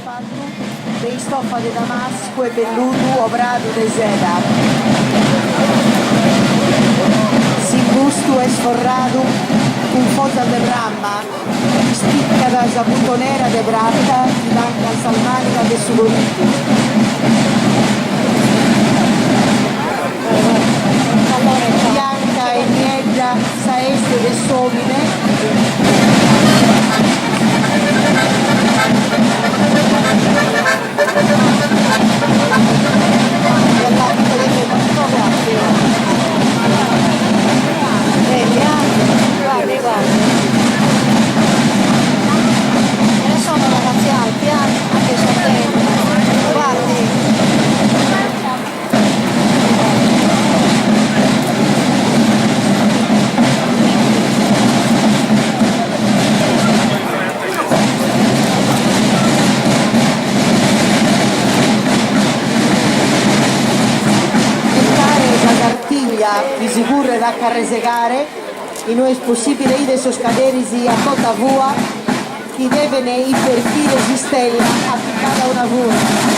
asfalto de estofa de damasco e velludo obrado de seda. Sin busto es forrado con foto de rama, spicca da jabutonera de bratta, blanca salmanica de sugoriti. Bianca e niebla saeste de somine. Di sicuro da carresegare e non è possibile ide soscaderisi a tota vua chi deve nei perfili esistenti applicata una vua.